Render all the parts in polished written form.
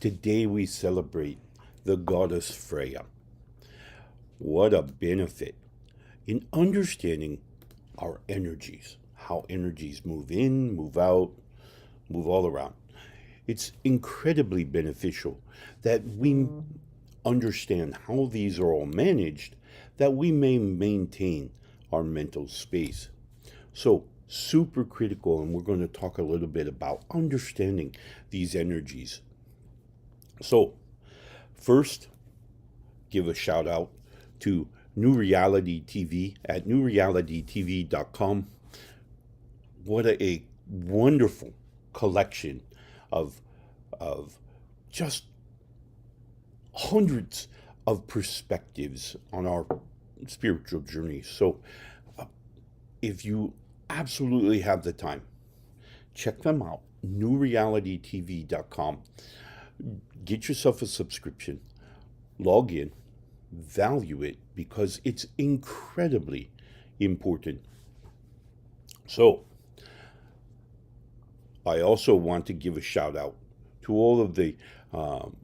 Today we celebrate the goddess Freyja. What a benefit in understanding our energies, how energies move in, move out, move all around. It's incredibly beneficial that we understand how these are all managed, that we may maintain our mental space. So, super critical, and we're going to talk a little bit about understanding these energies. So, first, give a shout out to New Reality TV at newrealitytv.com. What a wonderful collection of, of just hundreds of perspectives on our spiritual journey. So, if you absolutely have the time, check them out. newrealitytv.com. Get yourself a subscription, log in, value it, because it's incredibly important. So, I also want to give a shout out to all of the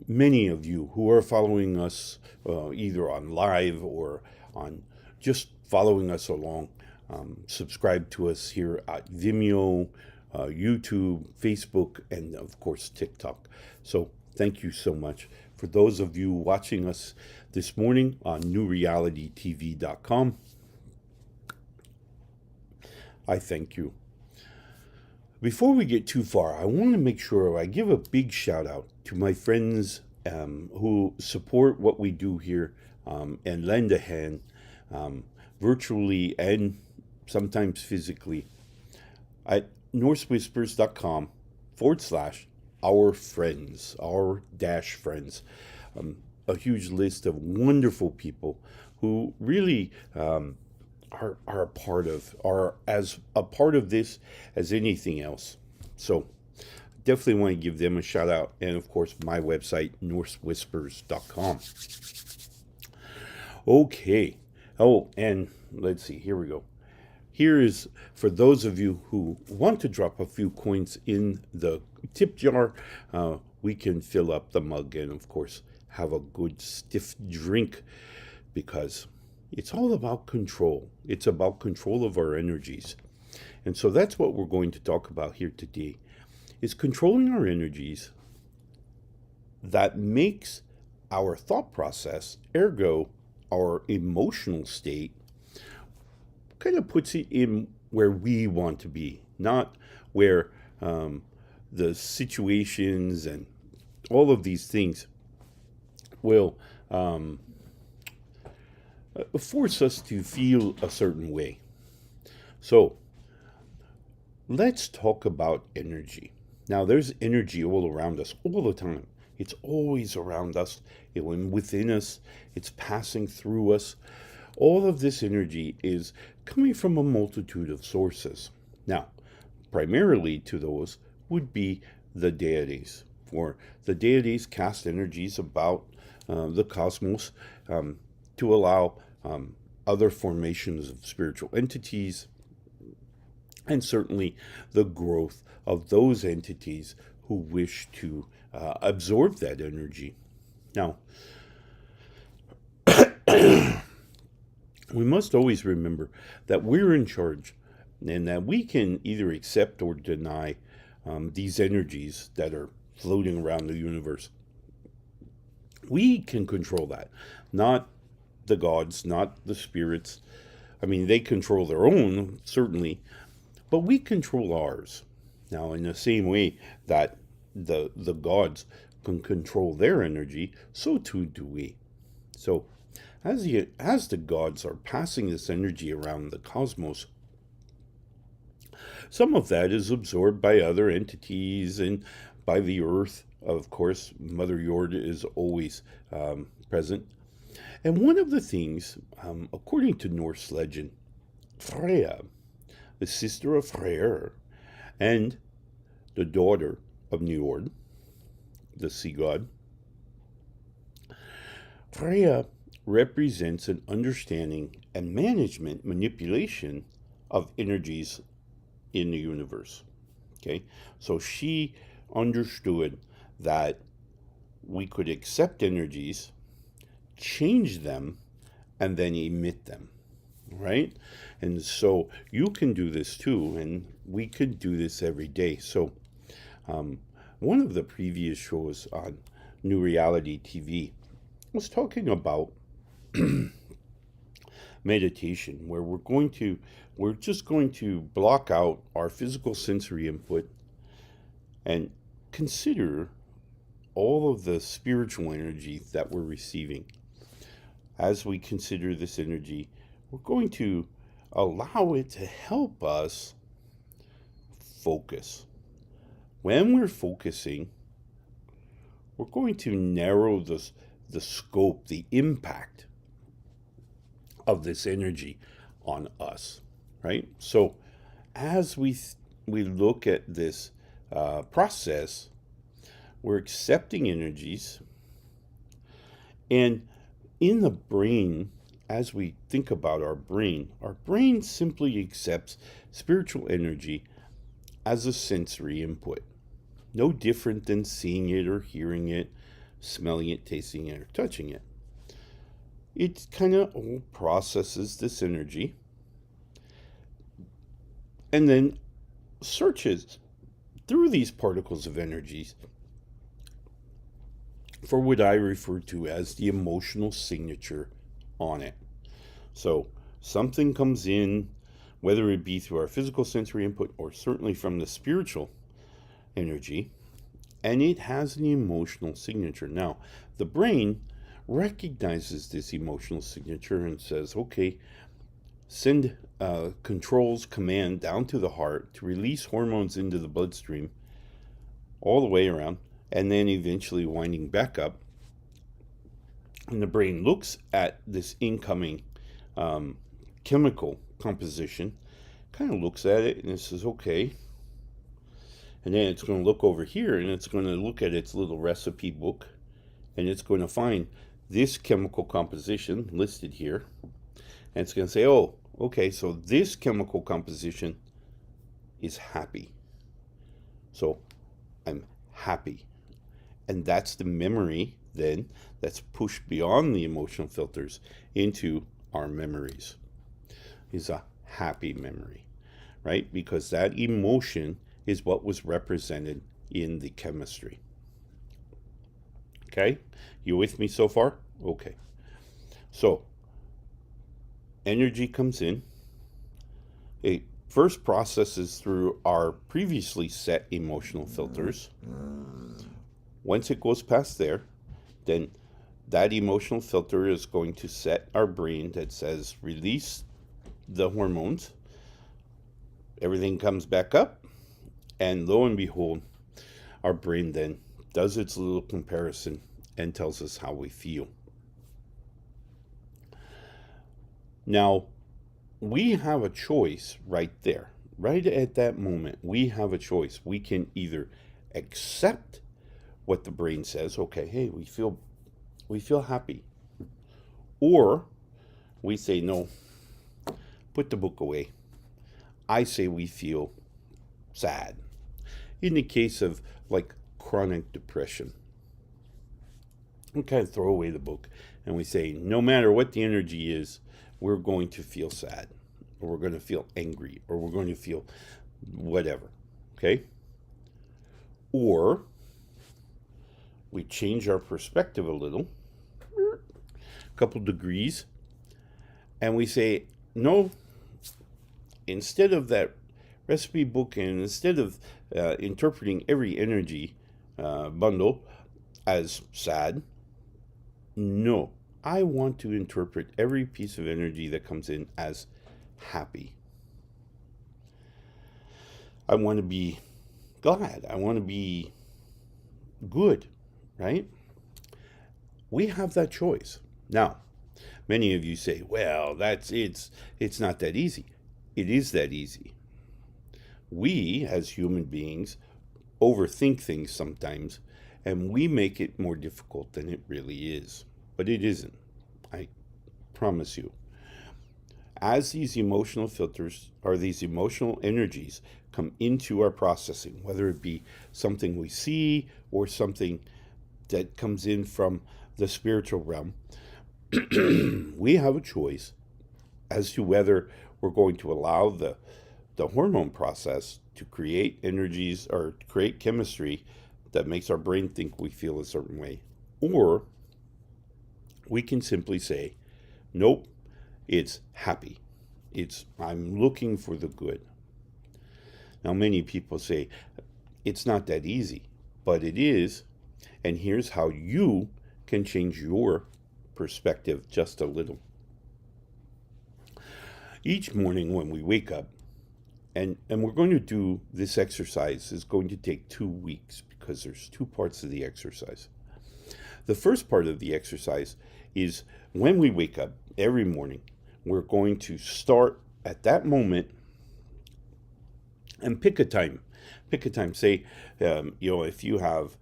many of you who are following us either on live or on just following us along. Subscribe to us here at Vimeo, YouTube, Facebook, and of course TikTok. So thank you so much. For those of you watching us this morning on newrealitytv.com, I thank you. Before we get too far, I want to make sure I give a big shout out to my friends who support what we do here and lend a hand virtually and sometimes physically at NorseWhispers.com/our friends, our dash friends. A huge list of wonderful people who really are a part of, are as a part of this as anything else. So definitely want to give them a shout out. And of course, my website, NorseWhispers.com. Okay. Oh, and let's see, here we go. Here is for those of you who want to drop a few coins in the tip jar. We can fill up the mug and, of course, have a good stiff drink, because it's all about control. It's about control of our energies. And so that's what we're going to talk about here today, is controlling our energies that makes our thought process, ergo our emotional state, kind of puts it in where we want to be, not where the situations and all of these things will force us to feel a certain way. So let's talk about energy. Now, there's energy all around us all the time. It's always around us, within us, it's passing through us. All of this energy is coming from a multitude of sources. Now, primarily to those would be the deities, for the deities cast energies about the cosmos to allow other formations of spiritual entities, and certainly the growth of those entities who wish to absorb that energy. Now, we must always remember that we're in charge, and that we can either accept or deny these energies that are floating around the universe. We can control that, not the gods, not the spirits. I mean, they control their own, certainly, but we control ours. Now, in the same way that the gods can control their energy, so too do we. So, as the gods are passing this energy around the cosmos, some of that is absorbed by other entities and by the earth. Of course, Mother Njord is always present. And one of the things, according to Norse legend, Freyja, the sister of Freyjr, and the daughter of Njord, the sea god, Freyja represents an understanding and manipulation of energies in the universe. Okay, so she understood that we could accept energies, change them, and then emit them, right? And so you can do this too, and we could do this every day. So one of the previous shows on New Reality TV was talking about meditation, where we're just going to block out our physical sensory input and consider all of the spiritual energy that we're receiving. As we consider this energy, we're going to allow it to help us focus. When we're focusing, we're going to narrow the scope, the impact of this energy on us, right? So as we look at this process, we're accepting energies, and in the brain, as we think about our brain simply accepts spiritual energy as a sensory input. No different than seeing it or hearing it, smelling it, tasting it, or touching it. It kind of processes this energy and then searches through these particles of energies for what I refer to as the emotional signature on it. So something comes in, whether it be through our physical sensory input or certainly from the spiritual energy, and it has an emotional signature. Now, the brain recognizes this emotional signature and says, okay, send controls command down to the heart to release hormones into the bloodstream all the way around, and then eventually winding back up. And the brain looks at this incoming chemical composition, kind of looks at it, and it says, okay. And then it's going to look over here, and it's going to look at its little recipe book, and it's going to find this chemical composition listed here. And it's going to say, oh, okay, so this chemical composition is happy. So I'm happy. And that's the memory then that's pushed beyond the emotional filters into our memories. Is a happy memory, right? Because that emotion is what was represented in the chemistry. Okay? You with me so far? Okay. So, energy comes in. It first processes through our previously set emotional filters. Once it goes past there, then that emotional filter is going to set our brain that says release the hormones. Everything comes back up, and lo and behold, our brain then does its little comparison and tells us how we feel. Now, we have a choice right there. Right at that moment, we have a choice. We can either accept what the brain says, okay, hey, we feel happy. Or we say, no, put the book away. I say we feel sad. In the case of like chronic depression, we kind of throw away the book and we say, no matter what the energy is, we're going to feel sad, or we're going to feel angry, or we're going to feel whatever, okay? Or we change our perspective a little, a couple degrees, and we say, no, instead of that recipe book, and instead of interpreting every energy bundle as sad, no, I want to interpret every piece of energy that comes in as happy. I want to be glad. I want to be good, right? We have that choice. Now, many of you say, well, it's not that easy. It is that easy. We, as human beings, overthink things sometimes, and we make it more difficult than it really is. But it isn't. I promise you. As these emotional filters, or these emotional energies, come into our processing, whether it be something we see or something that comes in from the spiritual realm, we have a choice as to whether we're going to allow the hormone process to create energies or create chemistry that makes our brain think we feel a certain way. Or we can simply say, nope, it's happy. I'm looking for the good. Now, many people say it's not that easy, but it is. And here's how you can change your perspective just a little. Each morning when we wake up, and we're going to do this exercise, is going to take 2 weeks because there's 2 parts of the exercise. The first part of the exercise is when we wake up every morning, we're going to start at that moment and pick a time. Pick a time. Say, if you have,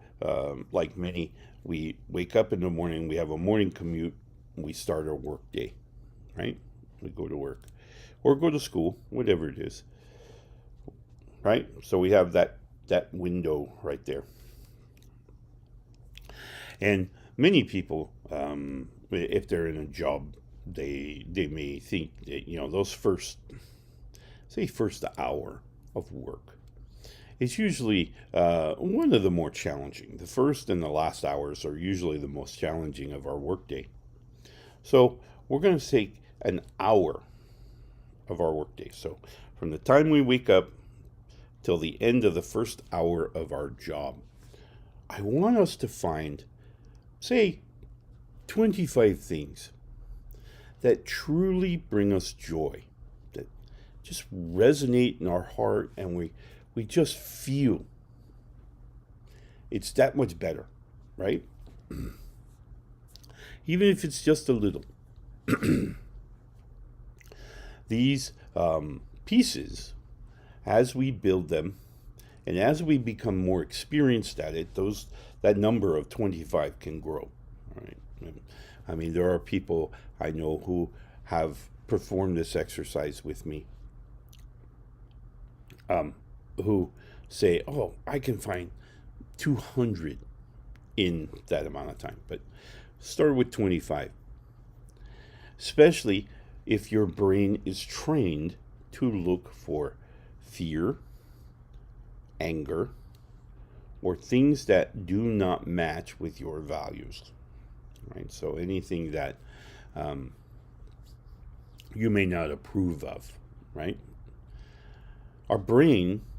like many, we wake up in the morning, we have a morning commute, we start our work day, right? We go to work or go to school, whatever it is, right? So we have that window right there. And many people, if they're in a job, they may think that, those first hour of work is usually one of the more challenging. The first and the last hours are usually the most challenging of our workday. So we're going to take an hour of our workday. So from the time we wake up till the end of the first hour of our job, I want us to find, say, 25 things that truly bring us joy, that just resonate in our heart, and we just feel it's that much better, right? Even if it's just a little. These pieces, as we build them and as we become more experienced at it, that number of 25 can grow. Right? I mean, there are people I know who have performed this exercise with me, who say, oh, I can find 200 in that amount of time. But start with 25. Especially if your brain is trained to look for fear, anger, or things that do not match with your values. Right? So anything that you may not approve of, right?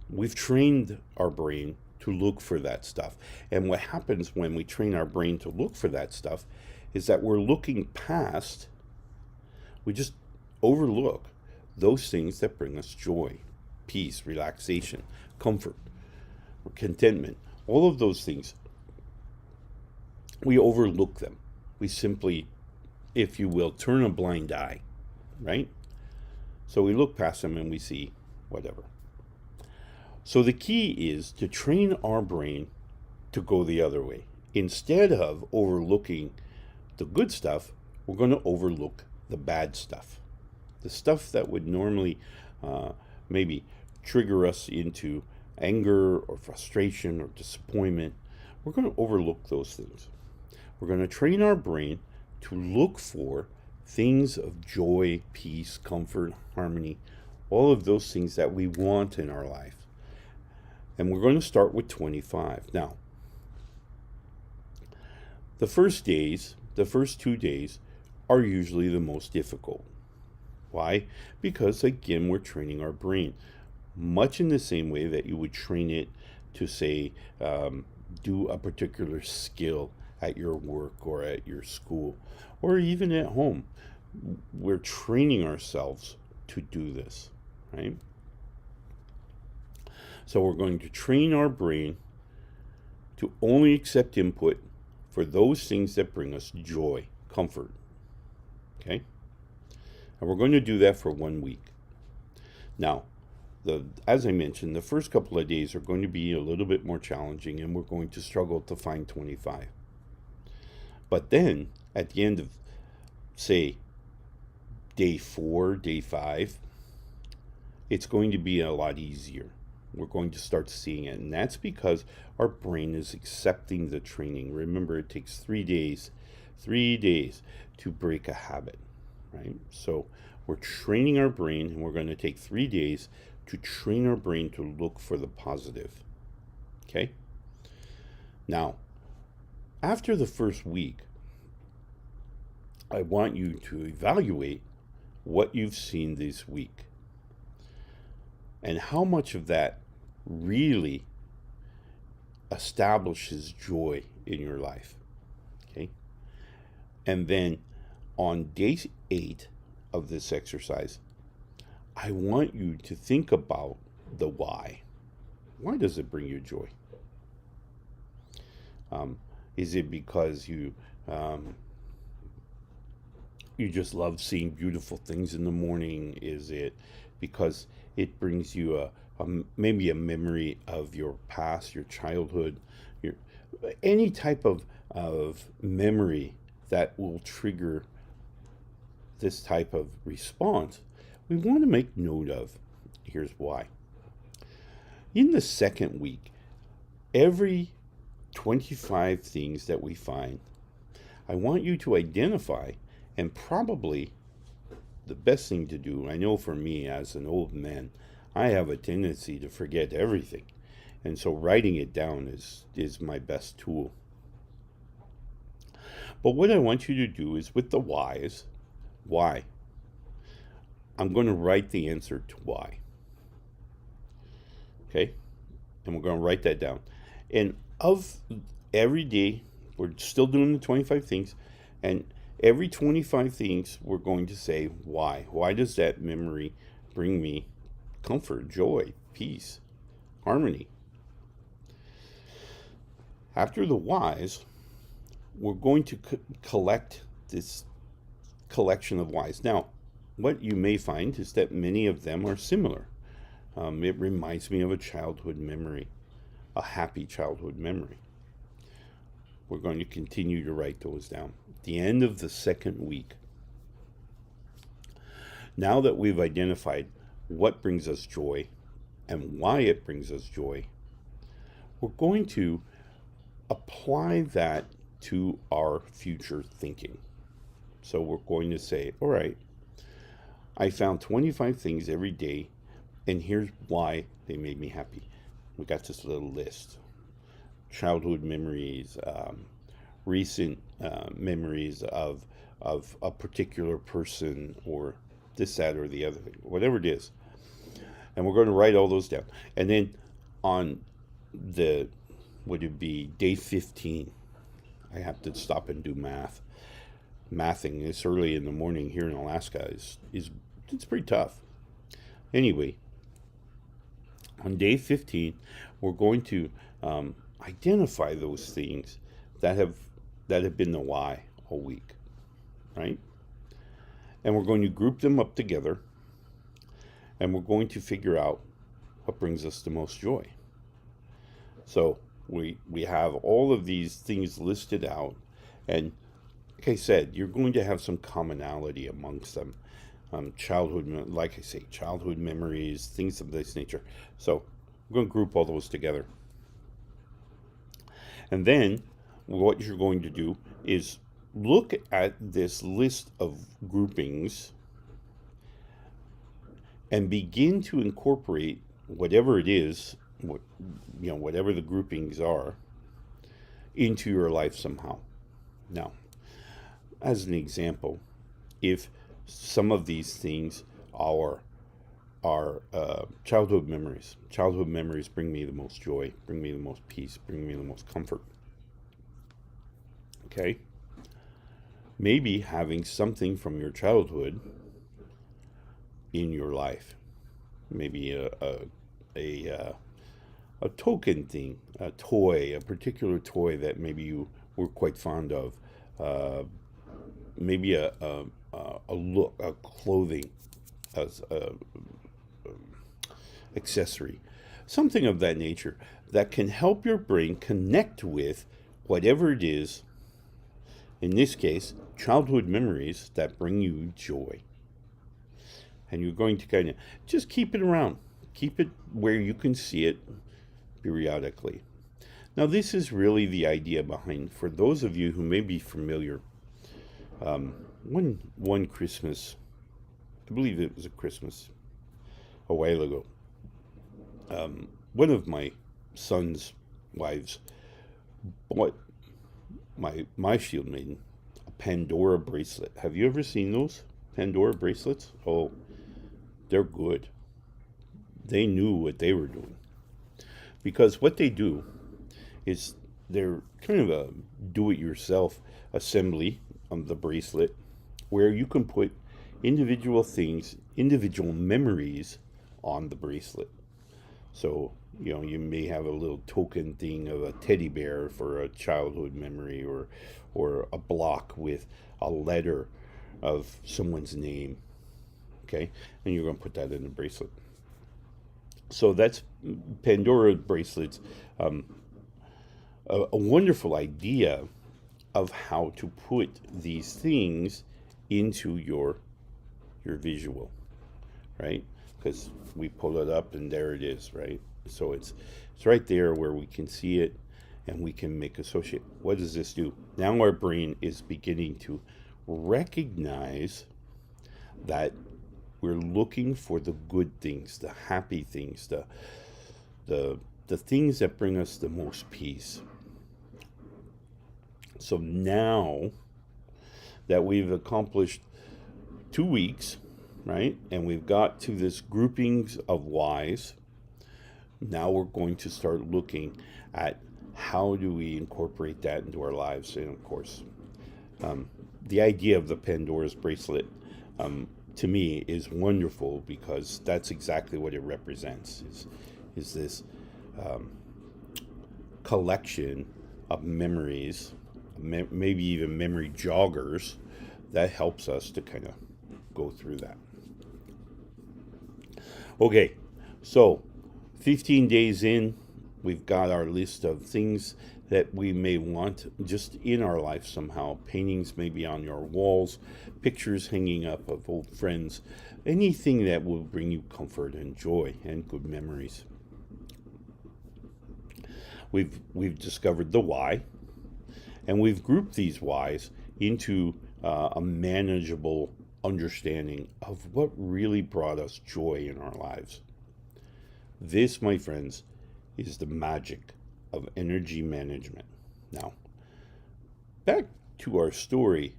We've trained our brain to look for that stuff. And what happens when we train our brain to look for that stuff is that we're looking past, we just overlook those things that bring us joy, peace, relaxation, comfort, contentment. All of those things, we overlook them. We simply, if you will, turn a blind eye, right? So we look past them and we see whatever. So the key is to train our brain to go the other way. Instead of overlooking the good stuff, we're going to overlook the bad stuff. The stuff that would normally maybe trigger us into anger or frustration or disappointment. We're going to overlook those things. We're going to train our brain to look for things of joy, peace, comfort, harmony, all of those things that we want in our life. And we're going to start with 25. Now, the first 2 days are usually the most difficult. Why? Because, again, we're training our brain much in the same way that you would train it to, say, do a particular skill at your work or at your school or even at home. We're training ourselves to do this, right? So we're going to train our brain to only accept input for those things that bring us joy, comfort, okay? And we're going to do that for 1 week. Now, as I mentioned, the first couple of days are going to be a little bit more challenging, and we're going to struggle to find 25. But then, at the end of, say, day 4, day 5, it's going to be a lot easier. we're going to start seeing it. And that's because our brain is accepting the training. Remember, it takes 3 days to break a habit, right? So we're training our brain, and we're going to take 3 days to train our brain to look for the positive. Okay? Now, after the first week, I want you to evaluate what you've seen this week and how much of that really establishes joy in your life. Okay? And then on day 8 of this exercise, I want you to think about the why. Why does it bring you joy? Is it because you just love seeing beautiful things in the morning? Is it because it brings you maybe a memory of your past, your childhood, any type of memory that will trigger this type of response? We want to make note of. Here's why. In the second week, every 25 things that we find, I want you to identify, and probably the best thing to do, I know for me as an old man, I have a tendency to forget everything. And so writing it down is my best tool. But what I want you to do is with the whys, why? I'm going to write the answer to why. Okay? And we're going to write that down. And of every day, we're still doing the 25 things. And every 25 things, we're going to say why. Why does that memory bring me comfort, joy, peace, harmony? After the whys, we're going to collect this collection of whys. Now, what you may find is that many of them are similar. It reminds me of a childhood memory, a happy childhood memory. We're going to continue to write those down. At the end of the second week, now that we've identified what brings us joy and why it brings us joy, we're going to apply that to our future thinking. So we're going to say, all right, I found 25 things every day, and here's why they made me happy. We got this little list. Childhood memories, recent memories of a particular person, or this, that, or the other thing, whatever it is. And we're going to write all those down. And then on would it be day 15? I have to stop and do mathing this early in the morning here in Alaska is it's pretty tough. Anyway, on day 15, we're going to identify those things that have been the why all week, right? And we're going to group them up together, and we're going to figure out what brings us the most joy. So we have all of these things listed out, and like I said, you're going to have some commonality amongst them. Childhood memories, things of this nature. So we're going to group all those together. And then what you're going to do is look at this list of groupings and begin to incorporate whatever it is, whatever the groupings are, into your life somehow. Now, as an example, if some of these things are childhood memories. Childhood memories bring me the most joy, bring me the most peace, bring me the most comfort. Okay? Maybe having something from your childhood in your life. Maybe a token thing, a toy, a particular toy that maybe you were quite fond of. Maybe a look, a clothing as accessory, something of that nature that can help your brain connect with whatever it is, in this case, childhood memories that bring you joy. And you're going to kind of just keep it around. Keep it where you can see it periodically. Now, this is really the idea behind, for those of you who may be familiar, one Christmas, I believe it was a Christmas a while ago, one of my son's wives bought my shield maiden a Pandora bracelet. Have you ever seen those Pandora bracelets? Oh, they're good. They knew what they were doing. Because what they do is they're kind of a do-it-yourself assembly of the bracelet where you can put individual things, individual memories on the bracelet. So, you may have a little token thing of a teddy bear for a childhood memory, or a block with a letter of someone's name. Okay? And you're going to put that in the bracelet. So that's Pandora bracelets. A wonderful idea of how to put these things into your visual, right? Because we pull it up and there it is, right? So it's right there where we can see it and we can make associate. What does this do? Now our brain is beginning to recognize that we're looking for the good things, the happy things, the things that bring us the most peace. So now that we've accomplished 2 weeks, right, and we've got to this groupings of whys, now we're going to start looking at how do we incorporate that into our lives. And of course, the idea of the Pandora's bracelet, to me, is wonderful because that's exactly what it represents. Is this collection of memories, maybe even memory joggers, that helps us to kind of go through that. Okay, so 15 days in, we've got our list of things that we may want just in our life somehow. Paintings maybe on your walls, pictures hanging up of old friends, anything that will bring you comfort and joy and good memories. We've discovered the why, and we've grouped these whys into a manageable understanding of what really brought us joy in our lives. This, my friends, is the magic of energy management. Now, back to our story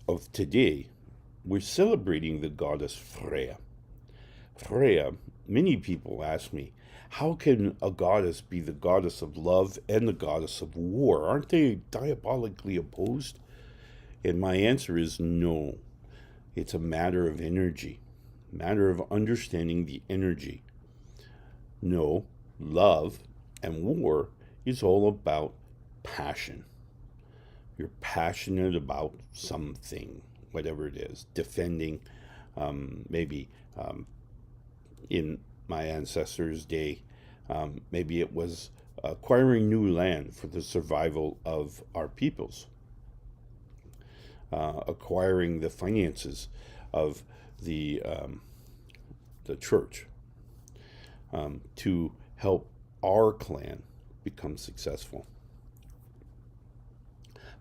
of today, we're celebrating the goddess Freyja. Freyja, many people ask me, how can a goddess be the goddess of love and the goddess of war? Aren't they diabolically opposed? And my answer is no. It's a matter of energy, matter of understanding the energy. No, love and war is all about passion. You're passionate about something, whatever it is, defending, maybe in my ancestors' day, maybe it was acquiring new land for the survival of our peoples, acquiring the finances of the church to help our clan become successful.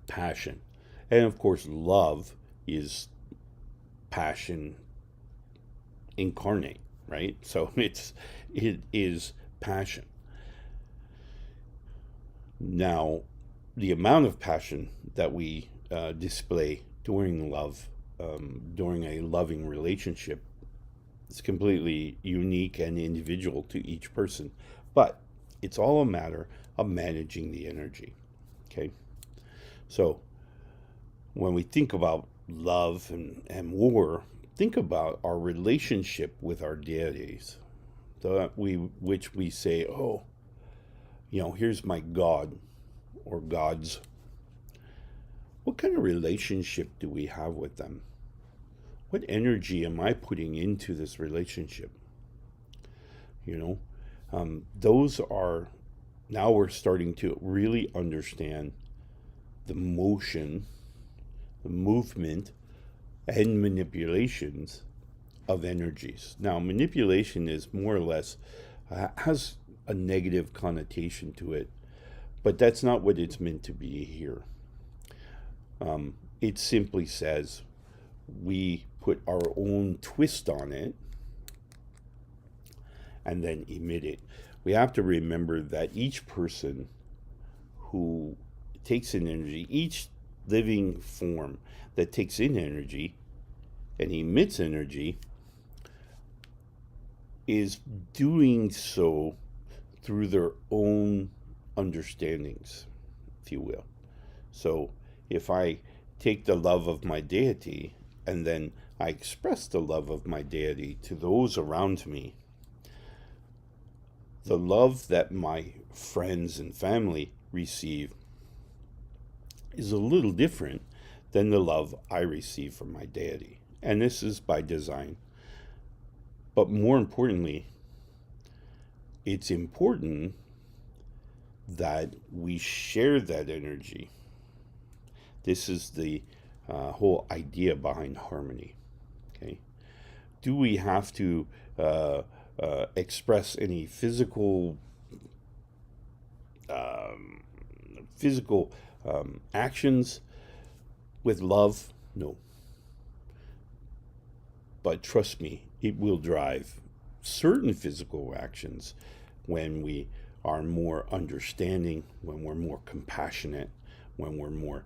Passion. And of course, love is passion incarnate, right? So it is passion. Now, the amount of passion that we display during love, during a loving relationship, is completely unique and individual to each person. But it's all a matter of managing the energy. Okay? So when we think about love and war, think about our relationship with our deities, which we say, oh, here's my God or gods. What kind of relationship do we have with them? What energy am I putting into this relationship? Those are, now we're starting to really understand the motion, the movement, and manipulations of energies. Now, manipulation is more or less, has a negative connotation to it, but that's not what it's meant to be here. It simply says we put our own twist on it and then emit it. We have to remember that each person who takes in energy, each living form that takes in energy and emits energy, is doing so through their own understandings, if you will. So if I take the love of my deity and then I express the love of my deity to those around me, the love that my friends and family receive is a little different than the love I receive from my deity. And this is by design. But more importantly, it's important that we share that energy. This is the whole idea behind harmony. Okay, do we have to express any physical actions with love? No. But trust me, it will drive certain physical actions when we are more understanding, when we're more compassionate, when we're more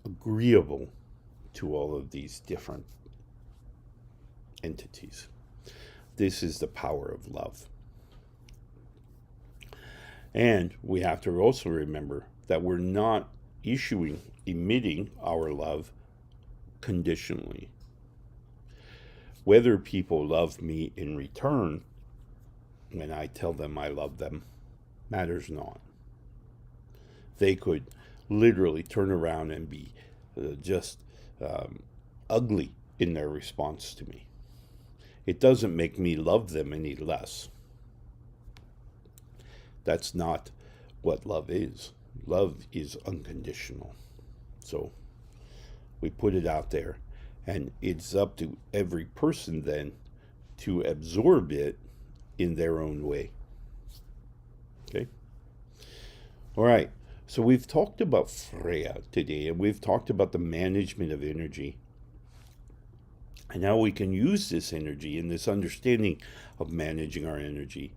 agreeable to all of these different entities. This is the power of love. And we have to also remember that we're not emitting our love conditionally. Whether people love me in return when I tell them I love them matters not. They could literally turn around and be just ugly in their response to me. It doesn't make me love them any less. That's not what love is. Love is unconditional. So we put it out there, and it's up to every person then to absorb it in their own way. Okay? All right. So we've talked about Freyja today, and we've talked about the management of energy, and how we can use this energy and this understanding of managing our energy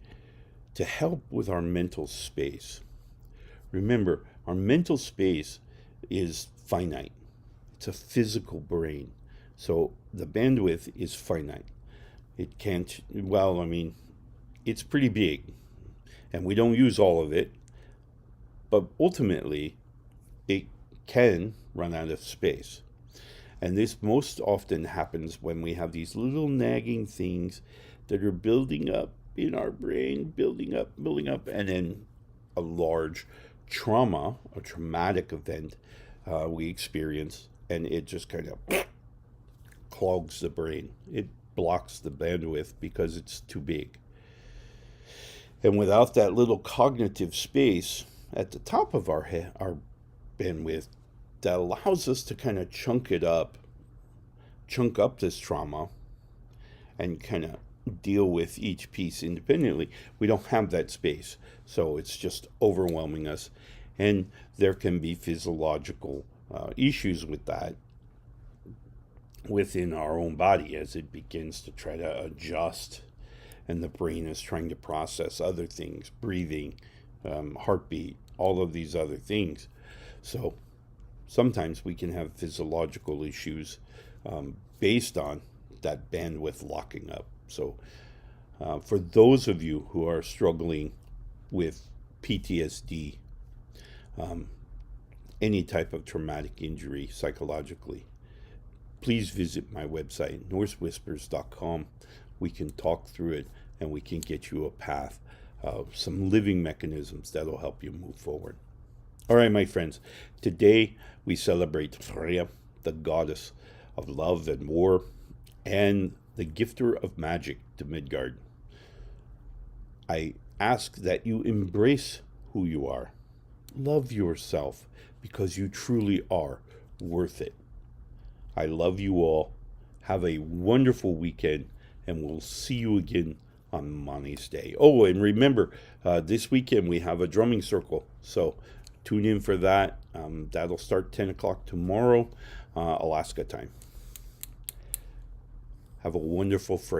to help with our mental space. Remember, our mental space is finite. It's a physical brain. So the bandwidth is finite. It can't, well, I mean, it's pretty big, and we don't use all of it, but ultimately it can run out of space. And this most often happens when we have these little nagging things that are building up in our brain, building up, and then a large trauma, a traumatic event we experience, and it just kind of clogs the brain. It blocks the bandwidth because it's too big. And without that little cognitive space at the top of our bandwidth that allows us to kind of chunk up this trauma and kind of deal with each piece independently. We don't have that space, so it's just overwhelming us, and there can be physiological issues with that within our own body as it begins to try to adjust, and the brain is trying to process other things, breathing, heartbeat, all of these other things. So sometimes we can have physiological issues based on that bandwidth locking up. So for those of you who are struggling with PTSD, any type of traumatic injury psychologically, please visit my website, NorseWhispers.com. We can talk through it, and we can get you a path, some living mechanisms that'll help you move forward. All right, my friends, today we celebrate Freyja, the goddess of love and war, and the gifter of magic to Midgard. I ask that you embrace who you are. Love yourself, because you truly are worth it. I love you all. Have a wonderful weekend, and we'll see you again on Money's Day. Oh, and remember, this weekend we have a drumming circle, so tune in for that. That'll start 10 o'clock tomorrow, Alaska time. Have a wonderful Freyjr.